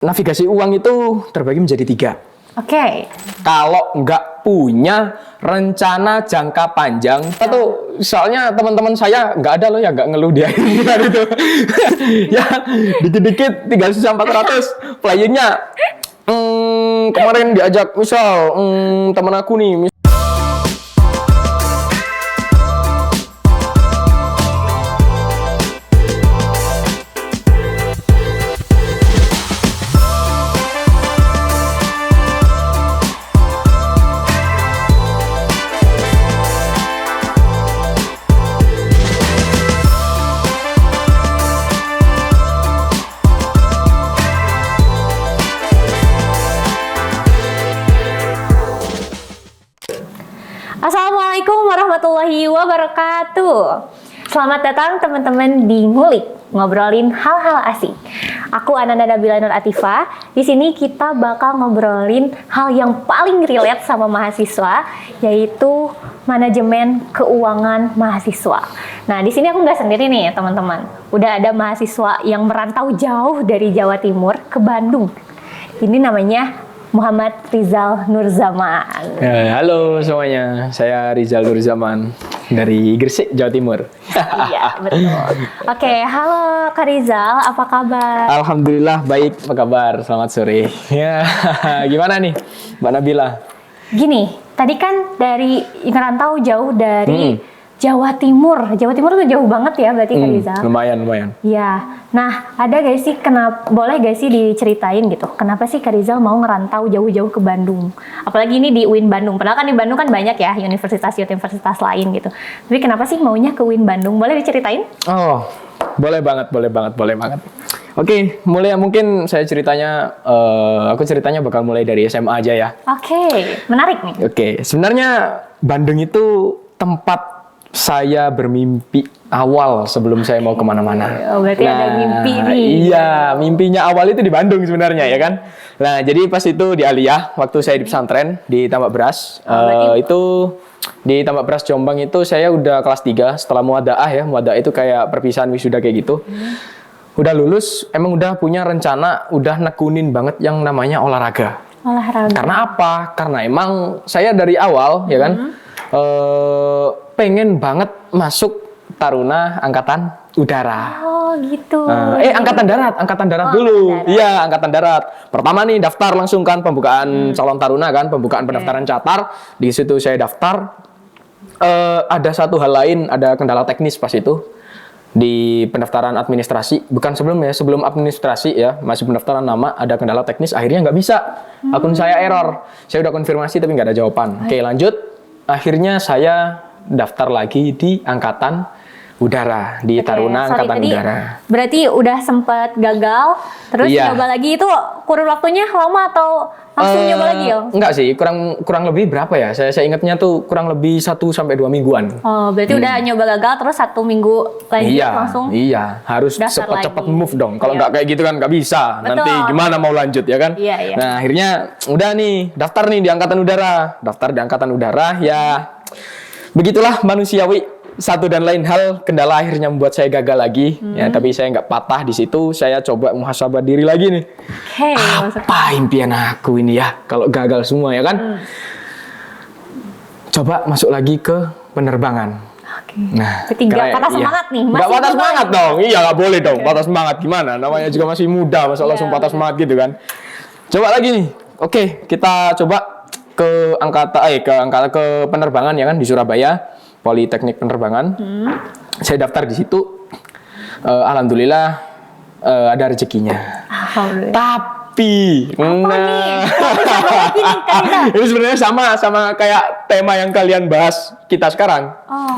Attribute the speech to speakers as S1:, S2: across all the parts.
S1: Navigasi uang itu terbagi menjadi 3.
S2: Oke.
S1: Kalau nggak punya rencana jangka panjang, itu soalnya teman-teman saya nggak ada loh ya nggak ngeluh dia itu. Ya dikit-dikit 300-400 playingnya. Kemarin diajak misal teman aku nih.
S2: Assalamualaikum warahmatullahi wabarakatuh. Selamat datang teman-teman di Ngulik, ngobrolin hal-hal asik. Aku Ananda Nabila Nur Atifah. Di sini kita bakal ngobrolin hal yang paling relate sama mahasiswa, yaitu manajemen keuangan mahasiswa. Nah, di sini aku nggak sendiri nih, teman-teman. Udah ada mahasiswa yang merantau jauh dari Jawa Timur ke Bandung. Ini namanya Muhammad Rizal Nurzaman.
S1: Halo semuanya, saya Rizal Nurzaman dari Gresik, Jawa Timur.
S2: Iya, betul. Oke, halo Kak Rizal, apa kabar?
S1: Alhamdulillah baik, apa kabar? Selamat sore. Ya, gimana nih Mbak Nabila?
S2: Gini, tadi kan dari ngerantau jauh dari Jawa Timur. Jawa Timur tuh jauh banget ya berarti Kak Rizal?
S1: Lumayan.
S2: Iya. Nah, ada gak sih, boleh gak sih diceritain gitu, kenapa sih Kak Rizal mau ngerantau jauh-jauh ke Bandung? Apalagi ini di UIN Bandung, padahal kan di Bandung kan banyak ya universitas-universitas lain gitu. Tapi kenapa sih maunya ke UIN Bandung? Boleh diceritain?
S1: Oh, boleh banget. Oke, mungkin saya ceritanya, aku ceritanya bakal mulai dari SMA aja ya.
S2: Oke, menarik nih.
S1: Oke, sebenarnya Bandung itu tempat saya bermimpi awal sebelum saya mau kemana-mana.
S2: Oh, berarti ada mimpi nih.
S1: Iya, mimpinya awal itu di Bandung sebenarnya ya kan. Nah, jadi pas itu di Aliyah, waktu saya di pesantren di Tambak Beras, itu di Tambak Beras Jombang itu saya udah kelas 3 setelah muadaah ya. Muadaah itu kayak perpisahan wisuda kayak gitu. Udah lulus, emang udah punya rencana, udah nekunin banget yang namanya olahraga. Karena apa? Karena emang saya dari awal ya kan pengen banget masuk Taruna Angkatan Udara.
S2: Oh gitu.
S1: Angkatan darat dulu. Iya, Angkatan Darat. Pertama nih daftar langsung kan pembukaan calon taruna kan, pembukaan pendaftaran catar. Di situ saya daftar. Ada satu hal lain, ada kendala teknis pas itu di pendaftaran administrasi. Bukan sebelum administrasi ya, masih pendaftaran nama, ada kendala teknis. Akhirnya nggak bisa. Akun saya error. Saya udah konfirmasi tapi nggak ada jawaban. Oke, lanjut. Akhirnya saya daftar lagi di Angkatan Udara, di Taruna Angkatan Udara.
S2: Berarti udah sempat gagal, terus nyoba lagi, itu kurun waktunya lama atau langsung nyoba lagi ya?
S1: Enggak sih, kurang lebih berapa ya? Saya ingatnya tuh kurang lebih 1-2 mingguan.
S2: Oh, berarti udah nyoba gagal terus 1 minggu lanjut langsung?
S1: Iya, harus cepet-cepet move dong. Kalau nggak kayak gitu kan nggak bisa.
S2: Betul.
S1: Nanti gimana mau lanjut ya kan?
S2: Iya.
S1: Nah, akhirnya udah nih, daftar nih di Angkatan Udara. Daftar di Angkatan Udara, ya begitulah manusiawi. Satu dan lain hal, kendala akhirnya membuat saya gagal lagi. Ya, tapi saya nggak patah di situ. Saya coba muhasabah diri lagi nih. Apa impian aku ini ya? Kalau gagal semua ya kan? Coba masuk lagi ke penerbangan. Nah,
S2: nggak patah semangat nih?
S1: Nggak patah semangat dong. Iya, nggak boleh dong. Patah semangat gimana? Namanya juga masih muda, masa langsung patah semangat gitu kan? Coba lagi nih. Oke, kita coba ke ke penerbangan ya kan di Surabaya. Politeknik Penerbangan. Saya daftar di situ. Alhamdulillah ada rezekinya. Tapi ini sebenarnya sama kayak tema yang kalian bahas kita sekarang.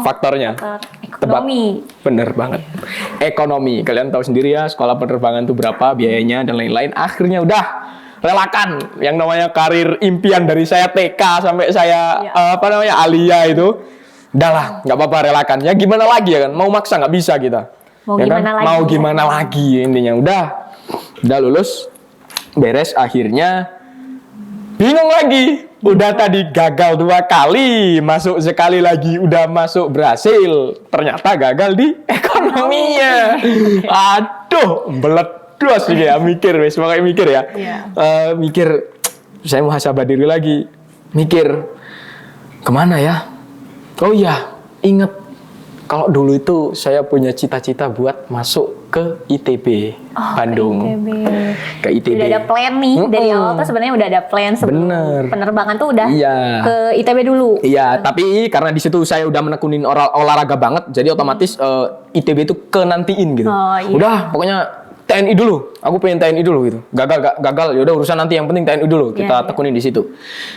S1: Faktornya.
S2: Ekonomi.
S1: Bener banget. Ekonomi. Kalian tahu sendiri ya, sekolah penerbangan itu berapa biayanya dan lain-lain. Akhirnya udah relakan yang namanya karir impian dari saya TK sampai saya Aliyah itu. Udahlah, nggak apa-apa, relakan. Ya gimana lagi ya kan? Mau maksa nggak bisa kita. Mau gimana lagi intinya. Udah lulus, beres. Akhirnya bingung lagi. Udah tadi gagal 2 kali, masuk sekali lagi, udah masuk berhasil. Ternyata gagal di ekonominya. Aduh, belet dos gitu ya, mikir wes, makanya mikir ya.
S2: Iya.
S1: Mikir, saya muhasabah diri lagi. Mikir, kemana ya? Oh iya, inget. Kalau dulu itu saya punya cita-cita buat masuk ke ITB Bandung. Ke ITB.
S2: Udah ada plan nih dari awal tuh sebenarnya udah ada plan sebelum penerbangan tuh udah ke ITB dulu.
S1: Iya, tapi karena di situ saya udah menekunin olahraga banget, jadi otomatis ITB itu kenantiin gitu.
S2: Oh, iya.
S1: Udah, pokoknya TNI dulu. Aku pengen TNI dulu gitu. Gagal. Ya udah urusan nanti, yang penting TNI dulu. Kita tekunin di situ.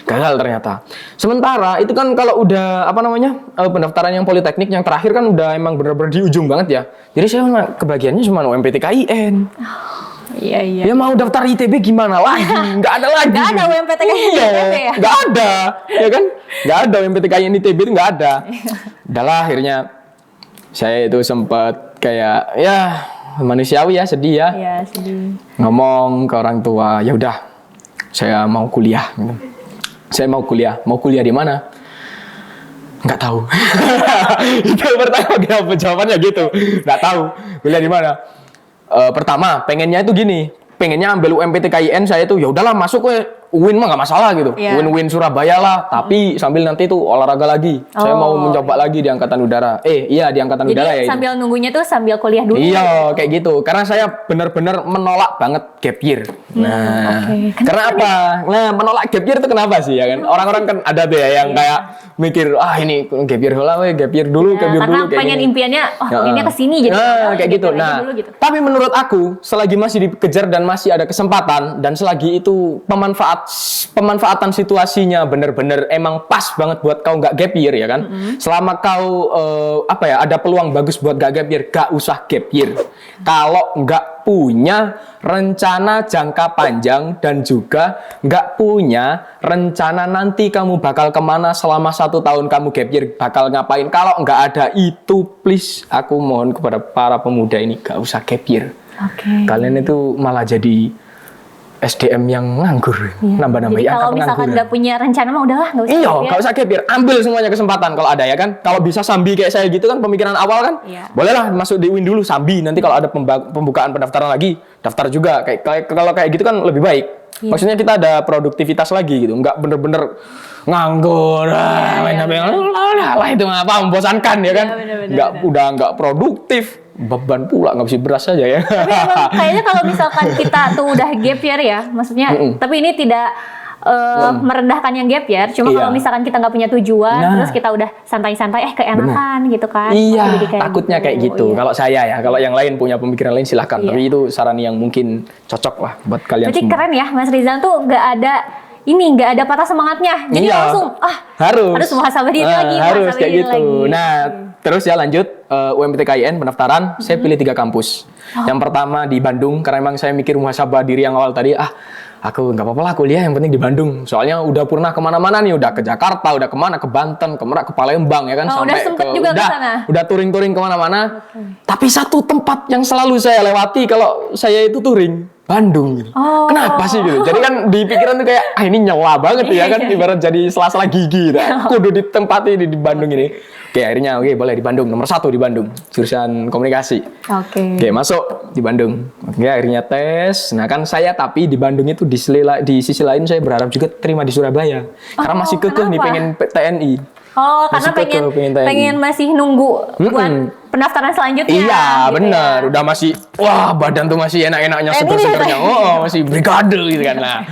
S1: Gagal ternyata. Sementara itu kan kalau udah pendaftaran yang politeknik yang terakhir kan udah emang bener-bener di ujung banget ya. Jadi saya kebagiannya cuma UMPTKIN.
S2: Iya.
S1: Ya mau daftar ITB gimana lagi? Nggak ada lagi.
S2: Nggak ada UMPTKIN ITB ya?
S1: Nggak ada. Ya kan? Nggak ada UMPTKIN ITB itu nggak ada. Udahlah akhirnya saya itu sempat kayak ya manusiawi ya, sedih ya.
S2: Iya, sedih.
S1: Ngomong ke orang tua, ya udah, saya mau kuliah. Saya mau kuliah di mana? Nggak tahu. Itu pertama jawabannya gitu, nggak tahu. Kuliah di mana? Pertama, pengennya itu gini, pengennya ambil UMPTKIN saya itu, ya udahlah masuk ke UIN mah nggak masalah gitu.
S2: Yeah.
S1: UIN Surabaya lah, tapi sambil nanti tuh olahraga lagi. Saya mau mencoba lagi di Angkatan Udara. Iya, di Angkatan Udara ya.
S2: Jadi sambil nunggunya tuh sambil kuliah dulu.
S1: Iya, kayak gitu. Karena saya benar-benar menolak banget gap year. Nah, karena apa? Nah, menolak gap year itu kenapa sih ya kan? Orang-orang kan ada tuh ya yang kayak mikir, ini gap year lah, gap year dulu, gap year
S2: karena
S1: dulu kayak
S2: pengen
S1: gini.
S2: impiannya, ini kesini jadi.
S1: Kayak gitu. Nah,
S2: gitu.
S1: tapi menurut aku, selagi masih dikejar dan masih ada kesempatan dan selagi itu pemanfaatan situasinya bener-bener emang pas banget buat kau nggak gap year ya kan. Selama kau ada peluang bagus buat nggak gap year, gak usah gap year. Kalau nggak punya rencana jangka panjang dan juga nggak punya rencana nanti kamu bakal kemana selama 1 tahun kamu gap year, bakal ngapain, kalau nggak ada itu, please aku mohon kepada para pemuda ini gak usah gap year. Kalian itu malah jadi SDM yang nganggur, nambah-nambah.
S2: Jadi kalau misalkan nggak punya rencana mah udahlah, nggak usah.
S1: Iya, nggak usah gap year, ambil semuanya kesempatan kalau ada ya kan. Kalau bisa sambi kayak saya gitu kan, pemikiran awal kan, bolehlah masuk di UIN dulu sambi. Nanti kalau ada pembukaan pendaftaran lagi, daftar juga. Kalau kayak gitu kan lebih baik. Maksudnya kita ada produktivitas lagi gitu, nggak bener-bener nganggur, lah itu apa membosankan ya kan, nggak produktif. Beban pula, nggak bisa beras aja ya.
S2: Tapi emang kayaknya kalau misalkan kita tuh udah gap year ya, maksudnya, tapi ini tidak merendahkan yang gap year. Cuma kalau misalkan kita nggak punya tujuan, terus kita udah santai-santai, keenakan gitu kan.
S1: Iya, takutnya kayak gitu. Kalau saya ya, kalau yang lain punya pemikiran lain silahkan. Tapi itu saran yang mungkin cocok lah buat kalian
S2: semua. Jadi
S1: semua.
S2: keren ya, Mas Rizal tuh nggak ada patah semangatnya. Jadi langsung harus muhasabah diri lagi,
S1: harus kayak gitu.
S2: Lagi.
S1: Nah, terus ya lanjut UMPTKIN pendaftaran, saya pilih 3 kampus. Yang pertama di Bandung, karena emang saya mikir muhasabah diri yang awal tadi, aku nggak apa-apa lah kuliah, yang penting di Bandung. Soalnya udah pernah kemana-mana nih, udah ke Jakarta, udah kemana, ke Banten, ke Merak, ke Palembang ya kan,
S2: sampai
S1: udah touring kemana-mana. Tapi satu tempat yang selalu saya lewati kalau saya itu touring, Bandung gitu. Kenapa sih gitu? Jadi kan di pikiran tuh kayak ini nyawa banget ya kan, ibarat jadi sela-sela gigi gitu. Kudu ditempati di Bandung ini. Oke, akhirnya boleh di Bandung, nomor 1 di Bandung, jurusan komunikasi. Oke, masuk di Bandung. Oke, akhirnya tes. Nah kan saya tapi di Bandung itu di sisi lain saya berharap juga terima di Surabaya. Karena masih kekeh nih pengen TNI.
S2: Karena pengen masih nunggu buat pendaftaran selanjutnya.
S1: Iya,
S2: gitu
S1: benar.
S2: Ya.
S1: Udah masih, badan tuh masih enak-enaknya, seger-segernya. Masih brigade gitu kan. Nah,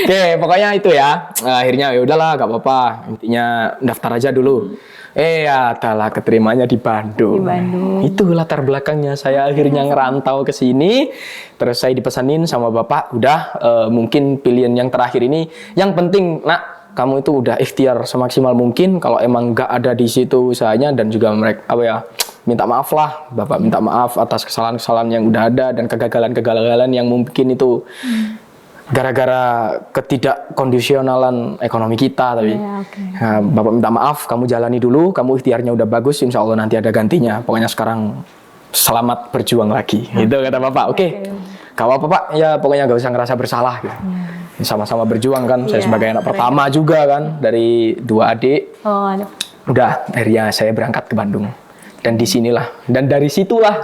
S1: oke, pokoknya itu ya. Akhirnya ya udahlah, gak apa-apa. Intinya daftar aja dulu. Adalah keterimanya di Bandung. Itu latar belakangnya saya akhirnya ngerantau ke sini. Terus saya dipesanin sama bapak, udah mungkin pilihan yang terakhir ini. Yang penting, nak, kamu itu udah ikhtiar semaksimal mungkin. Kalau emang nggak ada di situ usahanya dan juga mereka minta maaf lah, bapak minta maaf atas kesalahan-kesalahan yang udah ada dan kegagalan-kegagalan yang mungkin itu gara-gara ketidakkondisionalan ekonomi kita tapi. Nah, bapak minta maaf, kamu jalani dulu, kamu ikhtiarnya udah bagus, insya Allah nanti ada gantinya. Pokoknya sekarang selamat berjuang lagi, gitu kata bapak. Oke. Gak apa-apa pak, ya pokoknya gak usah ngerasa bersalah gitu. Sama-sama berjuang kan, saya sebagai anak pertama juga kan, dari 2 adik. Udah, akhirnya saya berangkat ke Bandung. Dan disinilah, dan dari situlah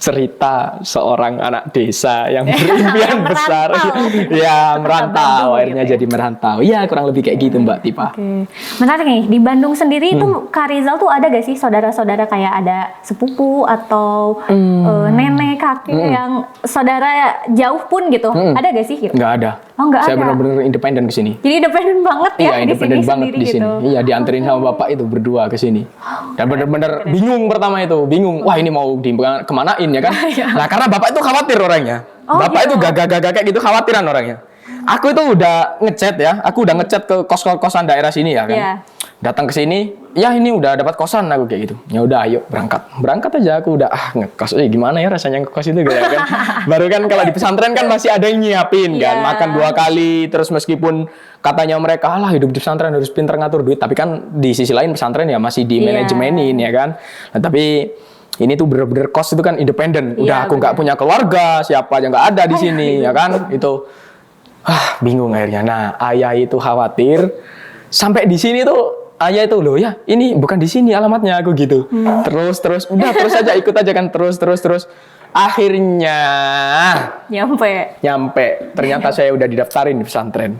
S1: cerita seorang anak desa yang berimpian besar. Ya, merantau, akhirnya
S2: gitu ya.
S1: jadi merantau. Ya, kurang lebih kayak gitu Mbak Tipa.
S2: Oke. Menarik nih, di Bandung sendiri itu Kak Rizal tuh ada gak sih saudara-saudara kayak ada sepupu atau nenek, kakek yang saudara jauh pun gitu? Ada gak sih? Gitu?
S1: Nggak ada.
S2: Oh, nggak
S1: Saya
S2: ada.
S1: benar-benar independen ke sini.
S2: Jadi independen banget ya
S1: Iya,
S2: di
S1: independen
S2: sini
S1: banget
S2: sendiri
S1: di sini.
S2: gitu.
S1: Iya, dianterin sama bapak itu berdua ke sini. Dan bener-bener bingung pertama itu, bingung. Wah, ini mau kemanain ya kan? Nah, karena bapak itu khawatir orangnya.
S2: Oh,
S1: Bapak
S2: gitu.
S1: itu gagah-gagah kayak gitu, khawatiran orangnya. Aku itu udah ngechat ya, aku udah ngechat ke kos-kosan daerah sini ya kan.
S2: Iya.
S1: Datang ke sini, ya ini udah dapat kosan aku kayak gitu. Ya udah ayo berangkat. Berangkat aja aku udah ngekos. Gimana ya rasanya ngekos itu kayak kan. Baru kan kalau di pesantren kan masih ada yang nyiapin kan,
S2: Iya.
S1: makan 2 kali terus meskipun katanya mereka lah hidup di pesantren harus pintar ngatur duit, tapi kan di sisi lain pesantren ya masih di
S2: Iya.
S1: manajemenin ya kan. Nah, tapi ini tuh bener-bener kos itu kan independen. Udah
S2: Iya,
S1: aku nggak punya keluarga, siapa aja nggak ada di sini ya kan. Itu bingung akhirnya. Nah, ayah itu khawatir sampai di sini tuh ayah itu loh ya ini bukan di sini alamatnya aku gitu. Terus terus aja ikut aja kan terus akhirnya nyampe ternyata saya udah didaftarin di pesantren.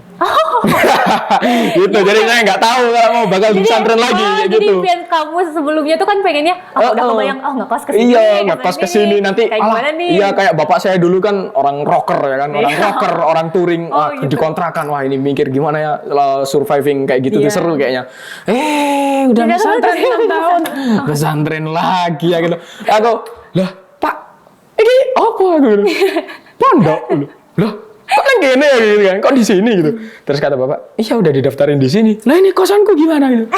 S1: Gitu, jadi saya nggak tahu kalau mau bakal di pesantren lagi kayak
S2: jadi
S1: gitu.
S2: impian kamu sebelumnya tuh kan pengennya udah kebayang ngekos ke sini.
S1: Iya, ngekos ke sini nanti
S2: kayak gimana nih?
S1: Iya, kayak bapak saya dulu kan orang rocker ya kan, orang rocker, orang touring,
S2: gitu.
S1: dikontrakan. Wah, ini mikir gimana ya surviving kayak gitu tuh
S2: Iya.
S1: seru kayaknya. Udah
S2: Tidak
S1: pesantren
S2: tahu,
S1: 6 tahun. Pesantren lagi ya gitu. Aku, "Lah, Pak, ini apa aku?" Pondok. Loh, kok nang kene ya gitu kan? Kok di sini gitu. Terus kata bapak, "Iya udah didaftarin di sini." Lah ini kosanku gimana gitu.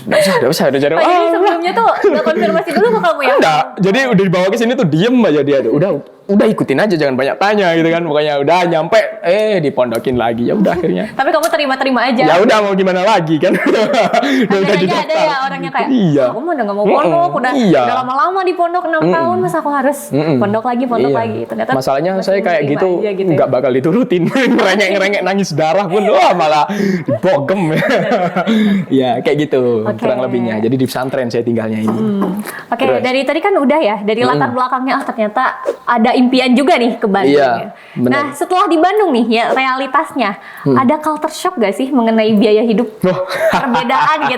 S1: Nggak usah, udah jadi.
S2: Jadi sebelumnya tuh udah konfirmasi dulu ke kamu ya?
S1: Enggak, jadi udah dibawa ke sini tuh diem aja dia tuh. Udah ikutin aja jangan banyak tanya gitu kan. Pokoknya udah nyampe dipondokin lagi. Ya udah akhirnya.
S2: Tapi kamu terima-terima aja.
S1: Ya udah mau gimana lagi kan. Udah
S2: Biasanya ada
S1: didaftar.
S2: ya orangnya kayak,
S1: Iya.
S2: aku mah udah gak mau pondok, udah lama-lama di pondok 6 tahun, masa aku harus pondok lagi.
S1: Iya.
S2: Ternyata
S1: Masalahnya saya kayak
S2: terima
S1: gitu
S2: aja gitu ya.
S1: nggak bakal diturutin. Ngerengek nangis darah pun malah dibogem. Ya kayak gitu kurang lebihnya. Jadi di pesantren saya tinggalnya ini.
S2: Oke,
S1: Terus.
S2: dari tadi kan udah ya, dari latar belakangnya ternyata ada impian juga nih ke Bandung.
S1: Iya,
S2: ya.
S1: benar.
S2: Nah, setelah di Bandung nih ya realitasnya, ada culture shock gak sih mengenai biaya hidup? Perbedaannya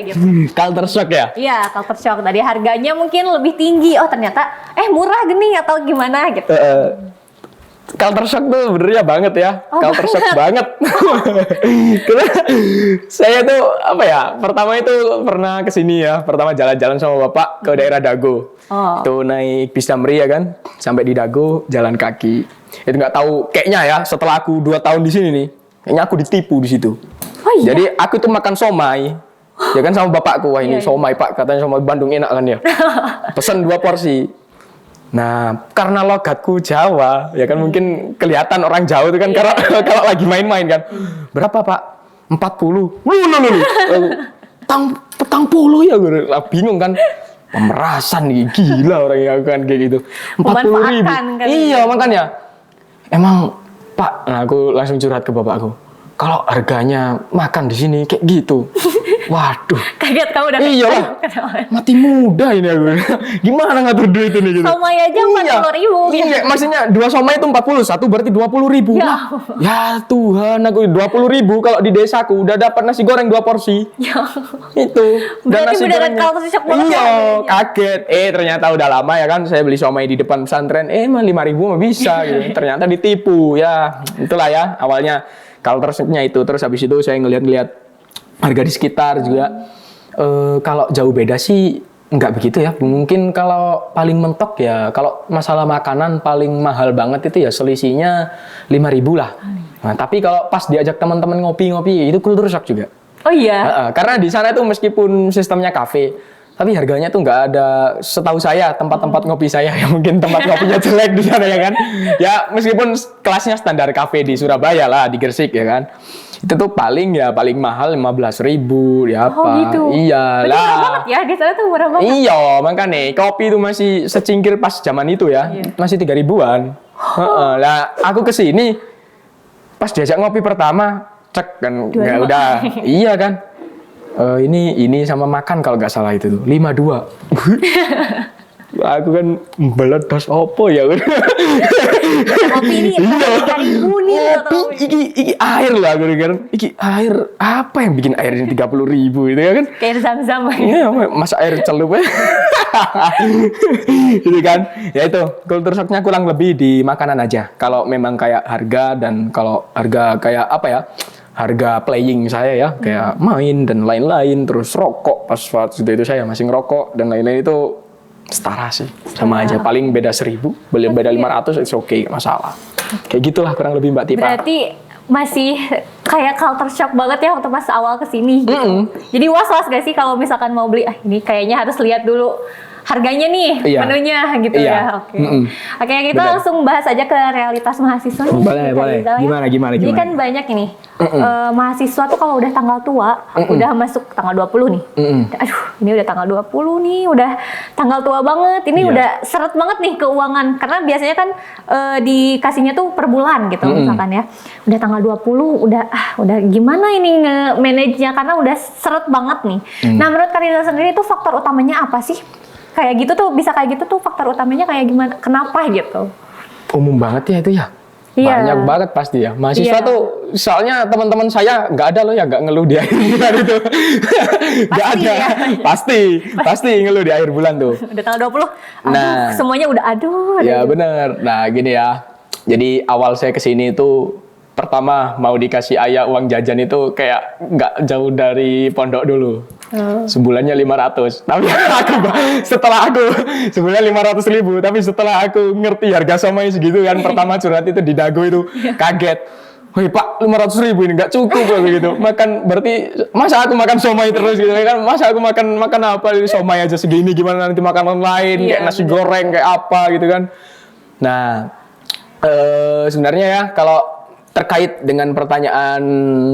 S2: gitu.
S1: Culture shock ya?
S2: Iya, culture shock. Tadi harganya mungkin lebih tinggi. Oh, ternyata murah gini atau gimana gitu.
S1: Culture shock tuh benernya banget ya.
S2: Oh,
S1: Culture shock banget. Karena saya tuh apa ya, pertama itu pernah kesini ya, pertama jalan-jalan sama bapak ke daerah Dago. Tuh naik bis Damri ya kan, sampai di Dago jalan kaki. Itu nggak tahu kayaknya ya, setelah aku 2 tahun di sini nih, kayaknya aku ditipu di situ.
S2: Oh, iya?
S1: Jadi aku tuh makan somai. Ya kan sama bapakku, wah ini somai Pak, katanya somai Bandung enak kan ya. Pesen 2 porsi. Nah, karena logatku Jawa, ya kan mungkin kelihatan orang Jawa itu kan kalau lagi main-main kan. Berapa Pak? 40. Petang puluh ya gue bingung kan. Pemerasan nih, gila orang yang kan kayak gitu. 40.000.
S2: Kan
S1: Iya, makanya. Emang Pak, nah aku langsung curhat ke bapakku. Kalau harganya makan di sini kayak gitu. Waduh.
S2: Kaget kamu udah
S1: Iyalah. Mati muda ini aku. Gimana ngatur duit ini gitu.
S2: Somai aja 40.000 gitu.
S1: Iya, maksudnya 2 somai itu 40, satu berarti 20.000.
S2: Ya.
S1: Ya Tuhan, aku 20.000 kalau di desaku udah dapat nasi goreng 2 porsi.
S2: Ya.
S1: Itu.
S2: Berarti beneran
S1: gorengnya.
S2: culture shock banget
S1: Iya,
S2: ya.
S1: kaget. Ternyata udah lama ya kan saya beli somai di depan pesantren. Mah 5.000 mah bisa gitu. Ternyata ditipu. Ya, itulah ya awalnya culture shock-nya itu. Terus habis itu saya ngeliat harga di sekitar juga. Kalau jauh beda sih nggak begitu ya. Mungkin kalau paling mentok ya, kalau masalah makanan paling mahal banget itu ya selisihnya 5.000 lah. Nah, tapi kalau pas diajak teman-teman ngopi-ngopi itu culture shock juga.
S2: Oh iya.
S1: Karena di sana itu meskipun sistemnya kafe, tapi harganya tuh nggak ada, setahu saya tempat-tempat ngopi saya ya mungkin tempat ngopinya jelek di sana ya kan. Ya meskipun kelasnya standar kafe di Surabaya lah, di Gresik ya kan. Itu tuh paling mahal 15.000 ya apa.
S2: Oh gitu.
S1: Iya
S2: Berarti
S1: lah.
S2: murah banget ya, di sana tuh murah banget.
S1: Iya, makanya kopi itu masih secingkir pas zaman itu ya. Masih 3.000-an. Lah aku kesini pas diajak ngopi pertama, cek kan nggak udah. Iya kan. Ini sama makan kalau nggak salah itu tuh 52. Aku kan meledos opo ya.
S2: Kopi ini ikan kuning atau
S1: Iki air lah aku kan. Iki air apa yang bikin air ini 30.000 itu ya kan?
S2: kayak zam-zam.
S1: Iya, masa air celup ya. Gitu kan. Ya itu, kultur shocknya kurang lebih di makanan aja. Kalau memang kayak harga dan kalau harga kayak apa ya? Harga playing saya ya, kayak main dan lain-lain, terus rokok pas waktu itu saya masih ngerokok dan lain-lain itu setara sih, sama aja. Paling beda 1.000, beda 500, it's okay, gak masalah. Kayak gitulah kurang lebih Mbak Tipa.
S2: Berarti masih kayak culture shock banget ya waktu pas awal kesini gitu. Jadi was-was gak sih kalau misalkan mau beli, ini kayaknya harus lihat dulu harganya nih,
S1: Iya.
S2: menunya gitu
S1: Iya.
S2: ya. Oke. Oke, kita
S1: Benar.
S2: langsung bahas aja ke realitas mahasiswa nih.
S1: Boleh,
S2: Kak
S1: boleh.
S2: Rizal ya.
S1: Gimana?
S2: Jadi kan banyak ini mahasiswa tuh kalau udah tanggal tua, udah masuk tanggal 20 nih. Aduh, ini udah tanggal 20 nih, udah tanggal tua banget. Ini
S1: Iya.
S2: udah seret banget nih keuangan. Karena biasanya kan dikasihnya tuh per bulan gitu misalkan ya. Udah tanggal 20, udah gimana ini nge-manage-nya karena udah seret banget nih. Nah, menurut Kak Rizal sendiri itu faktor utamanya apa sih? Kayak gitu tuh, bisa kayak gitu tuh faktor utamanya kayak gimana? Kenapa gitu?
S1: Umum banget ya itu ya.
S2: Iya.
S1: Banyak banget pasti ya. Mahasiswa
S2: Iya.
S1: tuh, soalnya teman-teman saya nggak ada loh ya nggak ngeluh di akhir bulan itu. Nggak
S2: Pasti
S1: ada.
S2: ya.
S1: Pasti ngeluh di akhir bulan tuh.
S2: Udah tanggal 20, aduh,
S1: Nah.
S2: semuanya udah aduh.
S1: Ya bener. Nah gini ya. Jadi awal saya kesini itu pertama mau dikasih ayah uang jajan itu kayak nggak jauh dari pondok dulu. Sebulannya 500. Tapi setelah aku sebulan 500.000. Tapi setelah aku ngerti harga somai segitu kan, pertama curhat itu di Dago itu kaget. Woi Pak, 500.000 ini nggak cukup gitu. Makan berarti masa aku makan somai terus gitu kan? Masa aku makan apa somai aja segini, gimana nanti makanan lain kayak nasi goreng kayak apa gitu kan? Nah sebenarnya ya kalau terkait dengan pertanyaan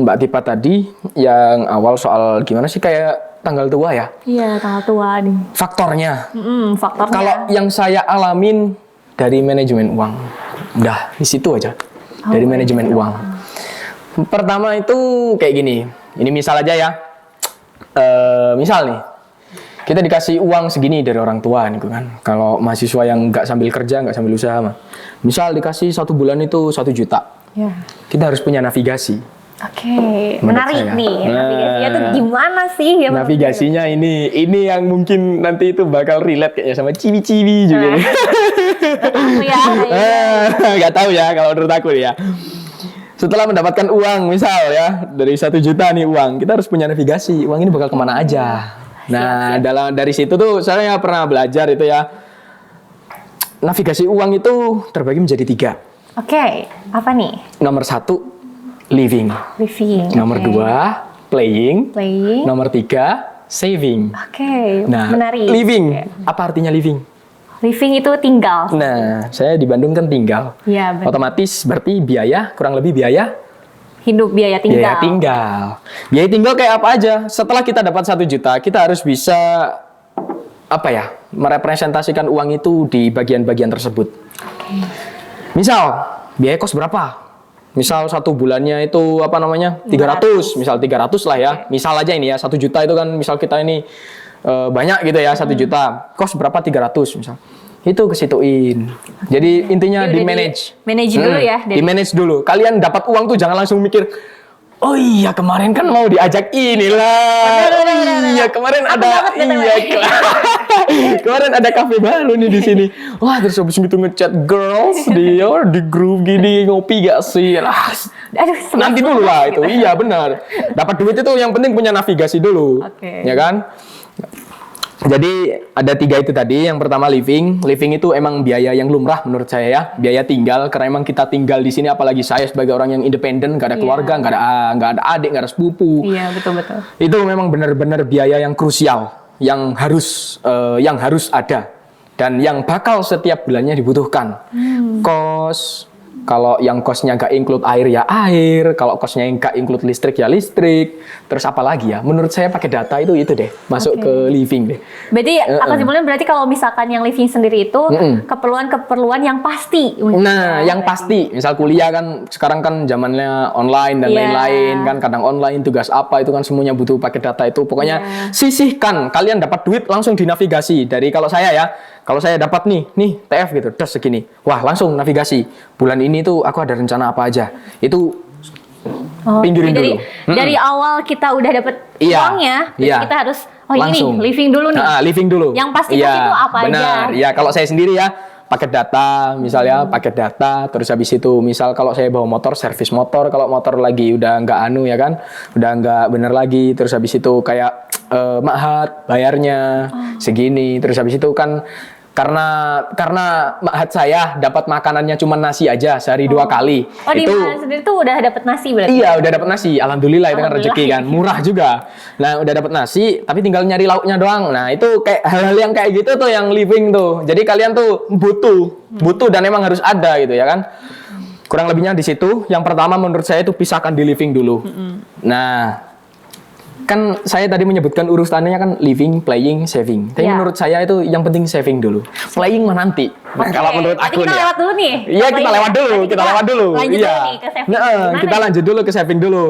S1: Mbak Tipa tadi yang awal soal gimana sih kayak tanggal tua ya?
S2: Iya, tanggal tua nih.
S1: Faktornya.
S2: Faktornya.
S1: Kalau yang saya alamin dari manajemen uang, udah di situ aja. Dari manajemen uang. Pertama itu kayak gini. Ini misal aja ya. Misal nih, kita dikasih uang segini dari orang tua nih kan. Kalau mahasiswa yang nggak sambil kerja, nggak sambil usaha mah. Misal dikasih 1 bulan itu 1 juta.
S2: Ya.
S1: Kita harus punya navigasi.
S2: Oke,
S1: Menurut
S2: menarik
S1: saya.
S2: nih. Navigasinya tuh
S1: Nah.
S2: gimana sih? Ya,
S1: Navigasinya ini yang mungkin nanti itu bakal relate kayaknya sama ciwi-ciwi juga.
S2: Aku ya.
S1: Nggak tahu ya kalau menurut aku ya. Setelah mendapatkan uang misal ya dari 1 juta nih uang, kita harus punya navigasi. Uang ini bakal kemana aja. Nah dari situ tuh saya pernah belajar itu ya. Navigasi uang itu terbagi menjadi 3.
S2: Oke, apa nih?
S1: Nomor 1 living.
S2: Living.
S1: Nomor
S2: oke.
S1: 2 playing.
S2: Playing.
S1: Nomor 3 saving.
S2: Oke,
S1: Nah,
S2: menarik.
S1: living.
S2: Oke.
S1: Apa artinya living?
S2: Living itu tinggal.
S1: Nah, saya di Bandung kan tinggal.
S2: Iya, benar.
S1: Otomatis berarti biaya, kurang lebih biaya
S2: Hidup biaya tinggal.
S1: biaya tinggal. Biaya tinggal kayak apa aja? Setelah kita dapat 1 juta, kita harus bisa apa ya? Merepresentasikan uang itu di bagian-bagian tersebut.
S2: Oke.
S1: Misal, biaya kos berapa? Misal 1 bulannya itu apa namanya? 300, misal 300 lah ya. Misal aja ini ya, 1 juta itu kan misal kita ini banyak gitu ya, 1 juta. Kos berapa? 300 misal. Itu kesituin. Jadi intinya
S2: Jadi
S1: di
S2: udah
S1: manage.
S2: manage dulu ya.
S1: Di manage dulu. Kalian dapat uang tuh jangan langsung mikir, oh iya kemarin kan mau diajak inilah. Iya kemarin ada kemarin ada kafe baru nih di sini. Wah terus habis itu ngechat girls di grup gini ngopi gak sih? Lah,
S2: Aduh,
S1: nanti dulu lah itu. Iya benar. Dapat duit itu yang penting punya navigasi dulu.
S2: Oke.
S1: Ya kan? Jadi ada 3 itu tadi. Yang pertama living. Living itu emang biaya yang lumrah menurut saya ya. Biaya tinggal karena emang kita tinggal di sini. Apalagi saya sebagai orang yang independen, nggak ada keluarga, nggak ada adik, nggak ada sepupu.
S2: Iya, betul-betul.
S1: Itu memang benar-benar biaya yang krusial, yang harus ada dan yang bakal setiap bulannya dibutuhkan. Kos, Kalau yang cost-nya nggak include air ya air, kalau cost-nya nggak include listrik ya listrik. Terus apa lagi ya? Menurut saya pakai data itu deh, masuk ke living deh.
S2: Berarti aku simpulin berarti kalau misalkan yang living sendiri itu keperluan-keperluan yang pasti.
S1: Nah, yang pasti, misal kuliah kan sekarang kan zamannya online dan lain-lain kan, kadang online tugas apa itu kan semuanya butuh pakai data itu. Pokoknya sisihkan, kalian dapat duit langsung dinavigasi. Dari kalau saya ya, kalau saya dapat nih TF gitu, das segini. Wah, langsung navigasi. Bulan ini tuh aku ada rencana apa aja. Itu pinggirin dulu.
S2: Dari awal kita udah dapet uangnya, kita harus
S1: langsung.
S2: ini living dulu nih.
S1: Living dulu.
S2: Yang pasti itu apa aja?
S1: Benar. Ya, kalau saya sendiri ya paket data, misalnya paket data, terus habis itu misal kalau saya bawa motor, servis motor, kalau motor lagi udah nggak ya kan, udah nggak bener lagi, terus habis itu kayak mahat bayarnya segini, terus habis itu kan karena mahat saya dapat makanannya cuma nasi aja sehari 2 kali.
S2: Oh, itu di mahat sendiri tuh udah dapat nasi berarti?
S1: Iya, udah dapat nasi. Alhamdulillah itu kan rezeki kan, murah juga. Nah, udah dapat nasi, tapi tinggal nyari lauknya doang. Nah, itu kayak hal-hal yang kayak gitu tuh yang living tuh. Jadi kalian tuh butuh dan emang harus ada gitu ya kan. Kurang lebihnya di situ. Yang pertama menurut saya itu pisahkan di living dulu. Nah, kan saya tadi menyebutkan urusannya kan living, playing, saving. Tapi menurut saya itu yang penting saving dulu. Playing mah nanti. Nah, kalau menurut aku
S2: kita lewat dulu nih.
S1: Iya, kita lewat dulu.
S2: Lanjut dulu nih ke saving.
S1: Nah, kita lanjut dulu ke saving dulu.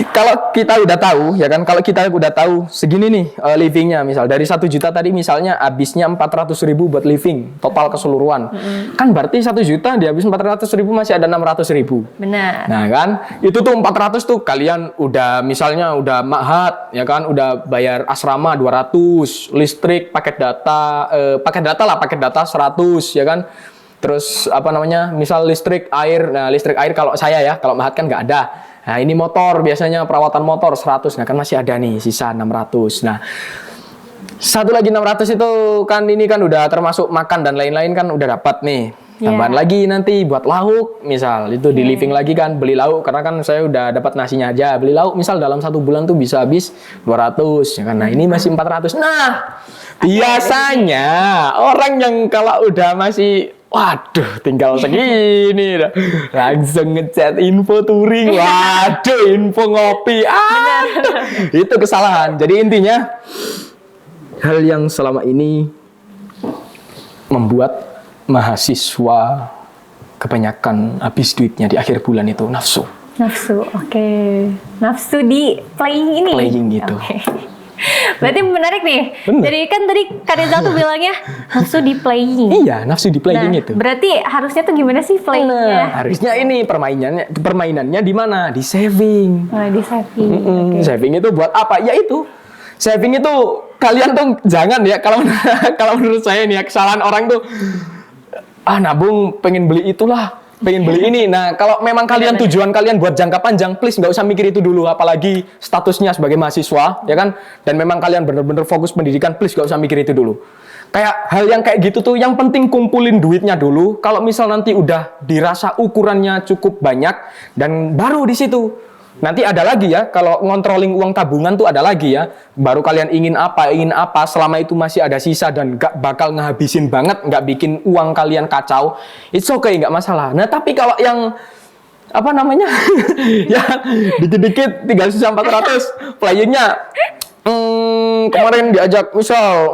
S1: Kalau kita udah tahu, ya kan, kalau kita udah tahu segini nih livingnya, misal dari 1 juta tadi misalnya habisnya 400.000 buat living, total keseluruhan. Kan berarti 1 juta dihabis 400.000 masih ada 600.000.
S2: Benar.
S1: Nah kan, itu tuh 400 tuh kalian udah misalnya udah mahat, ya kan, udah bayar asrama 200, listrik, paket data 100, ya kan. Terus apa namanya, misal listrik air, nah listrik air kalau saya ya, kalau mahat kan nggak ada. Nah ini motor, biasanya perawatan motor 100, nah kan masih ada nih sisa 600. Nah satu lagi 600 itu kan ini kan udah termasuk makan dan lain-lain kan udah dapat nih. Tambahan lagi nanti buat lauk, misal itu di living lagi kan, beli lauk karena kan saya udah dapat nasinya aja. Beli lauk misal dalam 1 bulan tuh bisa habis 200, ya kan. Nah ini masih 400. Nah biasanya orang yang kalau udah masih waduh, tinggal segini dah. Langsung ngechat info touring. Waduh, info ngopi. Itu kesalahan. Jadi intinya hal yang selama ini membuat mahasiswa kebanyakan habis duitnya di akhir bulan itu nafsu.
S2: Nafsu, oke. Nafsu di playing ini.
S1: Playing gitu.
S2: Berarti menarik nih. Jadi kan tadi Kak Rizal tuh bilangnya nafsu di playing.
S1: Iya, nafsu di playing itu.
S2: Berarti harusnya tuh gimana sih playingnya?
S1: Harusnya ini permainannya di mana? Di saving.
S2: Di saving.
S1: Saving itu buat apa? Ya itu. Saving itu kalian tuh jangan ya, kalau menurut saya nih ya, kesalahan orang tuh nabung pengen beli itulah, pengen beli ini. Nah, kalau memang kalian tujuan kalian buat jangka panjang, please nggak usah mikir itu dulu. Apalagi statusnya sebagai mahasiswa, ya kan? Dan memang kalian bener-bener fokus pendidikan, please nggak usah mikir itu dulu. Kayak hal yang kayak gitu tuh, yang penting kumpulin duitnya dulu. Kalau misal nanti udah dirasa ukurannya cukup banyak, dan baru di situ. Nanti ada lagi ya, kalau ngontrolling uang tabungan tuh ada lagi ya. Baru kalian ingin apa, selama itu masih ada sisa dan gak bakal ngehabisin banget, gak bikin uang kalian kacau, it's okay, gak masalah. Nah tapi kalau yang, apa namanya, ya dikit-dikit tinggal sisa 400, playingnya, kemarin diajak, misal,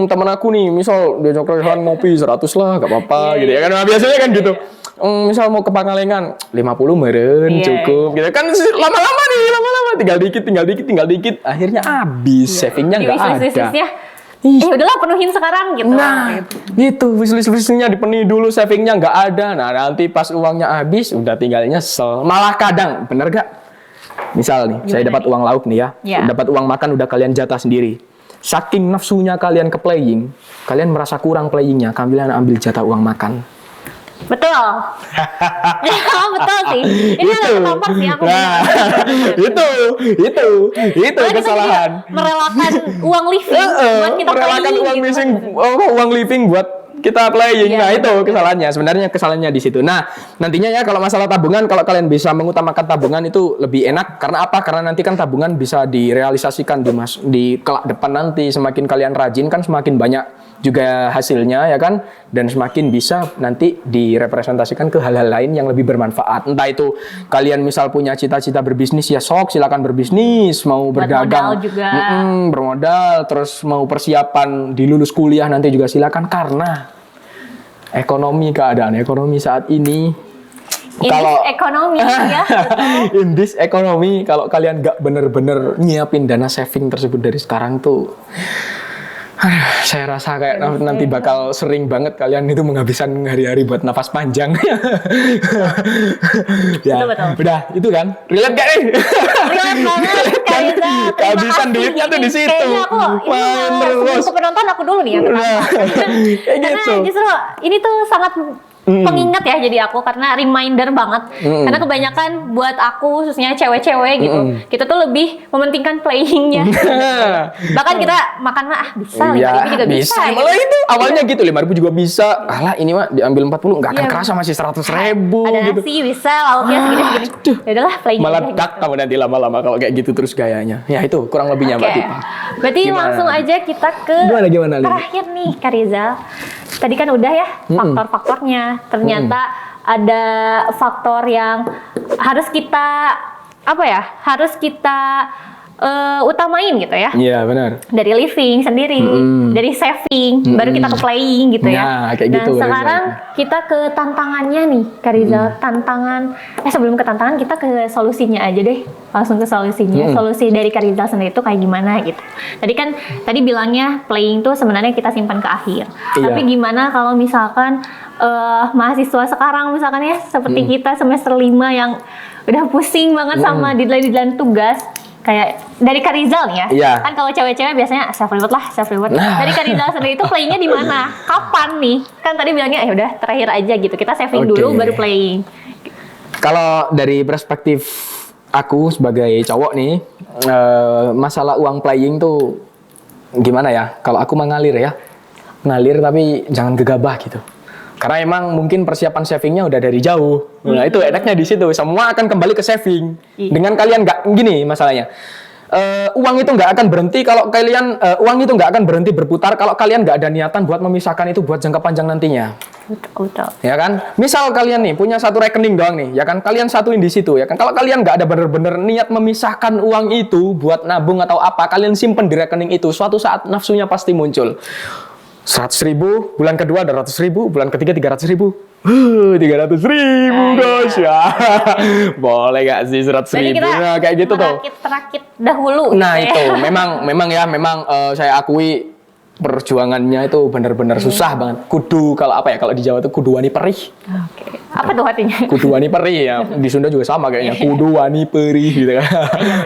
S1: temen aku nih, misal diajak rehan ngopi 100 lah, gak apa-apa, gitu ya kan, nah, biasanya kan gitu. Misal mau ke Pangalengan 50 meren cukup gitu kan, lama-lama tinggal dikit akhirnya habis, savingnya nggak ada.
S2: Udahlah penuhin sekarang gitu.
S1: Nah itu wishlist-nya dipenuhi dulu, savingnya nggak ada. Nah nanti pas uangnya habis udah tinggal nyesel. Malah kadang bener gak, misal nih saya dapat uang lauk nih ya, dapat uang makan udah kalian jatah sendiri. Saking nafsunya kalian ke playing, kalian merasa kurang playingnya, kalian ambil jatah uang makan.
S2: Betul. Betul sih. Ini agak ketampar sih aku.
S1: Nah, itu kesalahan.
S2: Merelakan uang living buat kita
S1: merelakan
S2: playing,
S1: uang
S2: gitu.
S1: living, uang living buat kita playing.
S2: Iya,
S1: Nah, itu
S2: benar.
S1: kesalahannya. Sebenarnya kesalahannya di situ. Nah, nantinya ya kalau masalah tabungan, kalau kalian bisa mengutamakan tabungan itu lebih enak. Karena apa? Karena nanti kan tabungan bisa direalisasikan di kelak depan nanti. Semakin kalian rajin kan semakin banyak juga hasilnya ya kan, dan semakin bisa nanti direpresentasikan ke hal-hal lain yang lebih bermanfaat. Entah itu kalian misal punya cita-cita berbisnis ya sok silakan berbisnis, mau
S2: Buat
S1: berdagang
S2: modal juga.
S1: bermodal, terus mau persiapan di lulus kuliah nanti juga silakan, karena keadaan ekonomi saat ini
S2: Ekonomi ya.
S1: in this ekonomi, kalau kalian nggak bener-bener nyiapin dana saving tersebut dari sekarang tuh, saya rasa kayak nanti bakal sering banget kalian itu menghabiskan hari-hari buat nafas panjang. Ya,
S2: Betul.
S1: udah itu kan. Relate gak nih?
S2: Relate banget, Kak Riza. Terima
S1: Kehabisan
S2: kasih.
S1: duitnya tuh di
S2: Ini
S1: situ.
S2: Kayaknya aku
S1: Main
S2: sebelum
S1: terus.
S2: ke penonton aku dulu nih yang
S1: Nah, kayak
S2: Karena
S1: gitu.
S2: justru ini tuh sangat pengingat ya jadi aku, karena reminder banget. Karena kebanyakan buat aku khususnya cewek-cewek gitu, kita tuh lebih mementingkan playingnya. Bahkan kita makan mah bisa 5.000 juga bisa.
S1: Malah
S2: gitu.
S1: itu awalnya gitu 5.000 juga bisa. Alah ini mah diambil 40 nggak akan
S2: Iya.
S1: kerasa masih 100.000
S2: Ada
S1: gitu.
S2: nasi bisa, lauknya segini-segini. Ya udahlah playing
S1: Malah
S2: aja
S1: dak
S2: gitu.
S1: kamu nanti lama-lama kalau kayak gitu terus gayanya. Ya itu kurang lebihnya Mbak
S2: Oke.
S1: Tipa.
S2: Berarti
S1: Gimana?
S2: langsung aja kita ke
S1: Gimana, Lin?
S2: terakhir nih, Kak Rizal. Tadi kan udah ya faktor-faktornya. Ternyata ada faktor yang harus kita harus kita utamain gitu ya.
S1: Iya benar.
S2: Dari living sendiri, dari saving, baru kita ke playing gitu ya.
S1: Nah, kayak gitu,
S2: Nah,
S1: Kak
S2: sekarang kita ke tantangannya nih, Kak Rizal. Tantangan, sebelum ke tantangan kita ke solusinya aja deh. Langsung ke solusinya. Solusi dari Kak Rizal sendiri itu kayak gimana gitu. Tadi bilangnya playing tuh sebenarnya kita simpan ke akhir.
S1: Iya.
S2: Tapi gimana kalau misalkan mahasiswa sekarang misalkan ya seperti kita semester 5 yang udah pusing banget sama deadline tugas. Kayak dari Kak Rizal nih ya,
S1: Iya.
S2: kan kalau cewek-cewek biasanya self reward.
S1: Nah.
S2: Dari Kak Rizal sendiri itu playingnya di mana? Kapan nih? Kan tadi bilangnya ya udah terakhir aja gitu. Kita saving
S1: Oke.
S2: dulu baru playing.
S1: Kalau dari perspektif aku sebagai cowok nih, masalah uang playing tuh gimana ya? Kalau aku mengalir ya, ngalir tapi jangan gegabah gitu. Karena emang mungkin persiapan savingnya udah dari jauh. Nah itu enaknya di situ. Semua akan kembali ke saving.
S2: Iya.
S1: Dengan kalian nggak gini masalahnya. Uang itu nggak akan berhenti kalau kalian uang itu nggak akan berhenti berputar kalau kalian nggak ada niatan buat memisahkan itu buat jangka panjang nantinya.
S2: Betul.
S1: Ya kan? Misal kalian nih punya satu rekening doang nih, ya kan? Kalian satuin di situ, ya kan? Kalau kalian nggak ada bener-bener niat memisahkan uang itu buat nabung atau apa, kalian simpen di rekening itu, suatu saat nafsunya pasti muncul. 100.000, bulan kedua ada 100.000, bulan ketiga 300.000. 300.000 guys ya. Boleh gak sih 100.000?
S2: Jadi kita
S1: Nah, kayak gitu tuh.
S2: merakit dahulu.
S1: Nah
S2: gitu
S1: itu
S2: ya.
S1: memang saya akui perjuangannya itu benar-benar susah banget. Kudu kalau di Jawa tuh kudu wani perih.
S2: Oke. Apa tuh artinya?
S1: Kudu wani perih ya. Di Sunda juga sama kayaknya. Kudu wani perih gitu kan.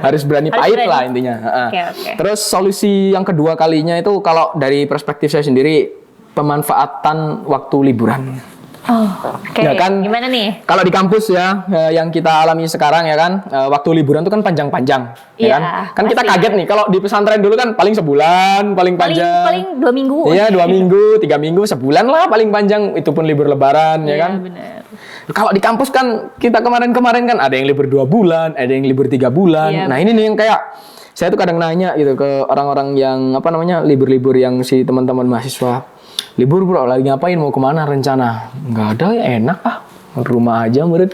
S1: Harus berani
S2: Harus
S1: pahit
S2: berani.
S1: lah intinya.
S2: Oke.
S1: Terus solusi yang kedua kalinya itu kalau dari perspektif saya sendiri, pemanfaatan waktu liburan.
S2: Oh, oke.
S1: Ya kan?
S2: Gimana nih?
S1: Kalau di kampus ya, yang kita alami sekarang ya kan, waktu liburan tuh kan panjang-panjang, ya
S2: Iya,
S1: kan? Kan kita
S2: pasti.
S1: kaget nih, kalau di pesantren dulu kan paling sebulan, paling panjang.
S2: Paling 2 minggu.
S1: Iya, 2 minggu, 3 minggu, sebulan lah paling panjang, itu pun libur lebaran, ya
S2: Iya,
S1: kan?
S2: benar.
S1: Kalau di kampus kan, kita kemarin-kemarin kan ada yang libur 2 bulan, ada yang libur 3 bulan.
S2: Iya,
S1: Nah ini nih yang kayak, saya tuh kadang nanya gitu ke orang-orang yang, libur-libur yang si teman-teman mahasiswa. Libur bro, lagi ngapain, mau kemana rencana? Nggak ada ya, enak rumah aja murid.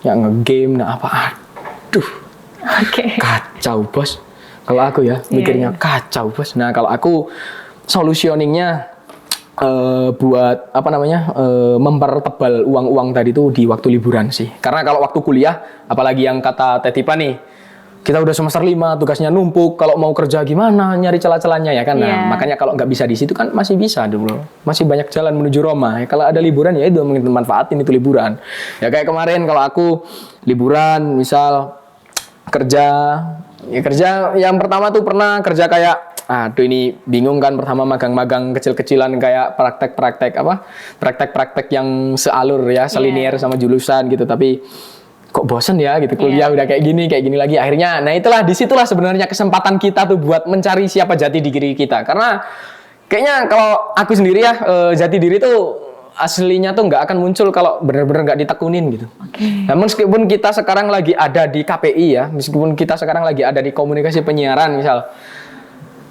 S1: Ya nge-game, nah apa, aduh.
S2: Oke.
S1: Kacau bos. Kalau aku ya mikirnya kacau bos. Nah kalau aku solutioningnya buat mempertebal uang-uang tadi tuh di waktu liburan sih. Karena kalau waktu kuliah, apalagi yang kata Tetipa nih, kita udah semester 5, tugasnya numpuk. Kalau mau kerja gimana, nyari celah-celahnya ya kan. Nah,
S2: Iya.
S1: makanya kalau nggak bisa di situ kan masih bisa dulu. Masih banyak jalan menuju Roma. Ya, kalau ada liburan ya itu manfaatin itu liburan. Ya kayak kemarin kalau aku liburan misal kerja yang pertama tuh pernah kerja kayak aduh ini bingung kan, pertama magang-magang kecil-kecilan kayak praktek-praktek yang sealur ya, selinier sama jurusan gitu, tapi kok bosen ya gitu kuliah udah kayak gini lagi akhirnya. Nah disitulah sebenarnya kesempatan kita tuh buat mencari siapa jati diri kita, karena kayaknya kalau aku sendiri ya, jati diri tuh aslinya tuh nggak akan muncul kalau benar-benar nggak ditekunin gitu. Nah, meskipun kita sekarang lagi ada di KPI ya, meskipun kita sekarang lagi ada di komunikasi penyiaran misal,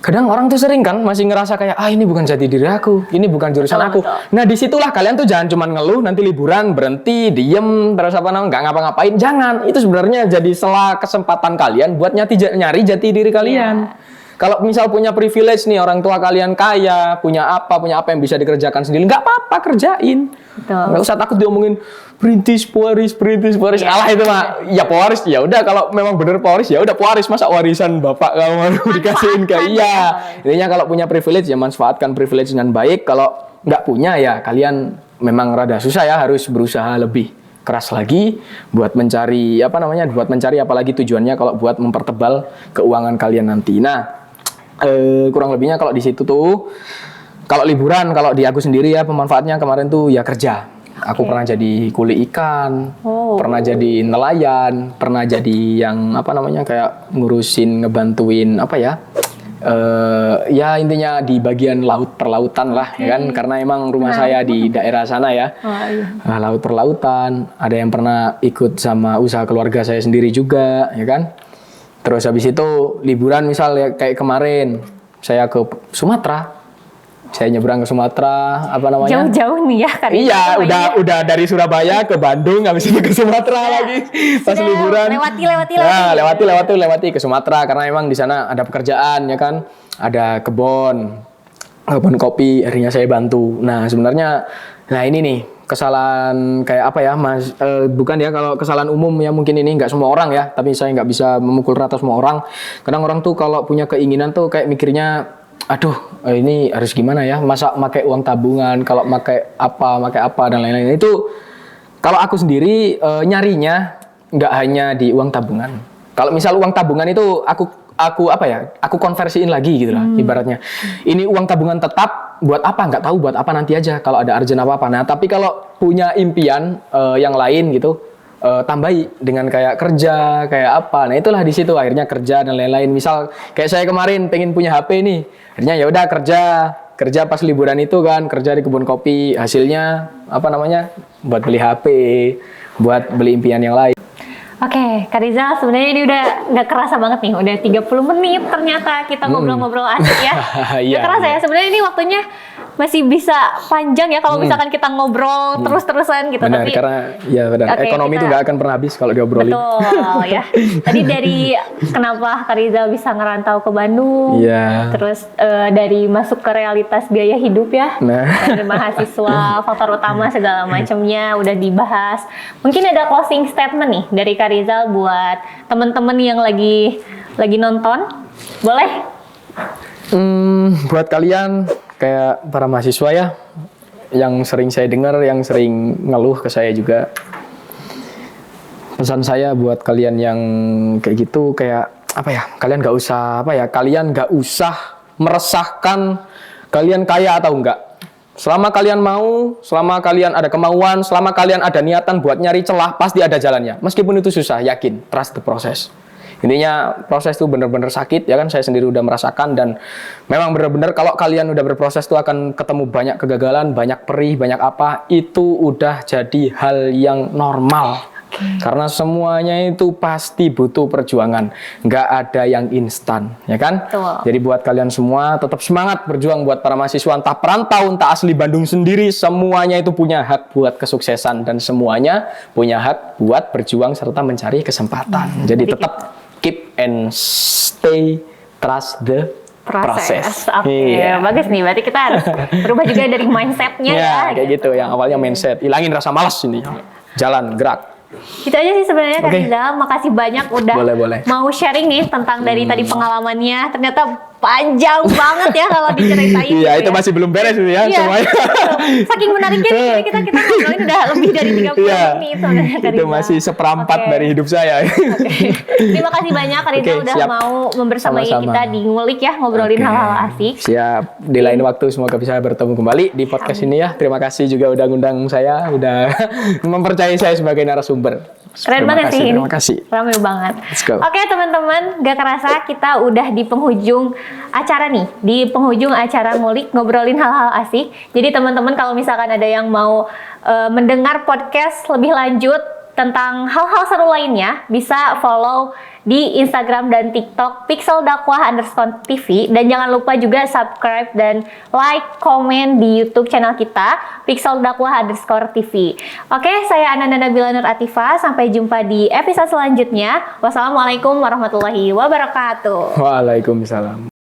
S1: kadang orang tuh sering kan masih ngerasa kayak ini bukan jati diri aku, ini bukan jurusan aku.
S2: Betul.
S1: Nah disitulah kalian tuh jangan cuma ngeluh nanti liburan berhenti diem terus apa namanya nggak ngapa-ngapain, jangan. Itu sebenarnya jadi celah kesempatan kalian buat nyari jati diri kalian. Kalau misal punya privilege nih, orang tua kalian kaya, punya apa yang bisa dikerjakan sendiri, nggak apa-apa kerjain.
S2: Betul.
S1: Nggak usah takut diomongin perintis pewaris. Alah itu mah, ya pewaris ya udah, kalau memang bener pewaris ya udah pewaris, masa warisan bapak kamu mau dikasihin ke Intinya kalau punya privilege ya manfaatkan privilege dengan baik. Kalau nggak punya ya kalian memang rada susah ya, harus berusaha lebih keras lagi buat mencari apalagi tujuannya kalau buat mempertebal keuangan kalian nanti. Nah, kurang lebihnya kalau di situ tuh, kalau liburan, kalau di aku sendiri ya pemanfaatnya kemarin tuh ya kerja. Aku pernah jadi kuli ikan, pernah jadi nelayan, pernah jadi yang kayak ngurusin, ngebantuin ya intinya di bagian laut perlautan lah, ya kan, karena emang rumah saya di daerah sana ya. Nah, laut perlautan, ada yang pernah ikut sama usaha keluarga saya sendiri juga, ya kan. Terus habis itu liburan misal ya, kayak kemarin saya ke Sumatera, saya nyebrang ke Sumatera,
S2: jauh-jauh nih ya kan?
S1: Iya, udah dari Surabaya ke Bandung, habis itu ke Sumatera lagi pas liburan. Lewati ke Sumatera karena emang di sana ada pekerjaan ya kan, ada kebun kopi, akhirnya saya bantu. Nah sebenarnya, ini nih kesalahan kayak Mas, bukan ya kalau kesalahan umum ya, mungkin ini nggak semua orang ya, tapi saya nggak bisa memukul rata semua orang. Kadang orang tuh kalau punya keinginan tuh kayak mikirnya, aduh ini harus gimana ya, masa pakai uang tabungan, kalau pakai apa dan lain-lain. Itu kalau aku sendiri nyarinya nggak hanya di uang tabungan. Kalau misal uang tabungan itu aku konversiin lagi gitu lah ibaratnya. Ini uang tabungan tetap buat apa nggak tahu, buat apa nanti aja kalau ada urgent apa. Nah tapi kalau punya impian yang lain gitu, tambahi dengan kayak kerja, kayak apa. Nah itulah di situ akhirnya kerja dan lain-lain. Misal kayak saya kemarin pengen punya HP nih, akhirnya ya udah kerja pas liburan itu kan, kerja di kebun kopi, hasilnya buat beli HP, buat beli impian yang lain.
S2: Oke, Kak Rizal, sebenarnya ini udah nggak kerasa banget nih, udah 30 menit ternyata kita ngobrol-ngobrol asik ya. Nggak kerasa ya, sebenarnya ini waktunya masih bisa panjang ya kalau misalkan kita ngobrol terus-terusan gitu.
S1: Benar, karena ya benar, ekonomi itu nggak akan pernah habis kalau diobrolin.
S2: Betul ya. Tadi dari kenapa Kak Rizal bisa ngerantau ke Bandung, terus dari masuk ke realitas biaya hidup ya, dari mahasiswa, faktor utama segala macamnya udah dibahas. Mungkin ada closing statement nih dari Kak Rizal buat teman-teman yang lagi nonton, boleh?
S1: Buat kalian kayak para mahasiswa ya, yang sering saya dengar, yang sering ngeluh ke saya juga, pesan saya buat kalian yang kayak gitu, kayak kalian nggak usah meresahkan kalian kaya atau enggak. Selama kalian mau, selama kalian ada kemauan, selama kalian ada niatan buat nyari celah, pasti ada jalannya. Meskipun itu susah, yakin, trust the process. Intinya proses itu benar-benar sakit, ya kan, saya sendiri udah merasakan, dan memang benar-benar kalau kalian udah berproses tuh akan ketemu banyak kegagalan, banyak perih, banyak apa, itu udah jadi hal yang normal. Karena semuanya itu pasti butuh perjuangan, nggak ada yang instan, ya kan?
S2: Betul.
S1: Jadi buat kalian semua tetap semangat berjuang. Buat para mahasiswa entah perantau, entah asli Bandung sendiri, semuanya itu punya hak buat kesuksesan dan semuanya punya hak buat berjuang serta mencari kesempatan. Jadi tetap keep and stay, trust the proses.
S2: Oke, bagus nih. Berarti kita harus berubah juga dari mindsetnya ya.
S1: Kayak gitu. Yang awalnya mindset, hilangin rasa malas ini. Jalan, gerak.
S2: Itu aja sih sebenarnya Kak Rizal. Makasih banyak udah mau sharing nih tentang dari tadi pengalamannya. Ternyata panjang banget ya kalau diceritain.
S1: Iya, itu masih belum beres itu ya semuanya.
S2: Saking menariknya nih, kita ngobrolin udah lebih dari 30 menit sebenarnya Kak Rizal.
S1: Itu masih seperempat dari hidup saya.
S2: Terima kasih banyak Kak Rizal udah mau membersamai kita di Ngulik ya, ngobrolin hal-hal asik.
S1: Siap. Di lain waktu semoga bisa bertemu kembali di podcast ini ya. Terima kasih juga udah ngundang saya, udah mempercayai saya sebagai narasumber.
S2: Keren banget sih ini.
S1: Terima kasih.
S2: Rame banget.
S1: Let's go.
S2: Oke teman-teman, gak kerasa kita udah di penghujung acara nih. Di penghujung acara Ngulik, ngobrolin hal-hal asik. Jadi teman-teman kalau misalkan ada yang mau mendengar podcast lebih lanjut tentang hal-hal seru lainnya, bisa follow di Instagram dan TikTok pixeldakwah_tv, dan jangan lupa juga subscribe dan like, komen di YouTube channel kita pixeldakwah_tv. Oke, saya Ananda Nabila Nur Atifah. Sampai jumpa di episode selanjutnya. Wassalamualaikum warahmatullahi wabarakatuh.
S1: Waalaikumsalam.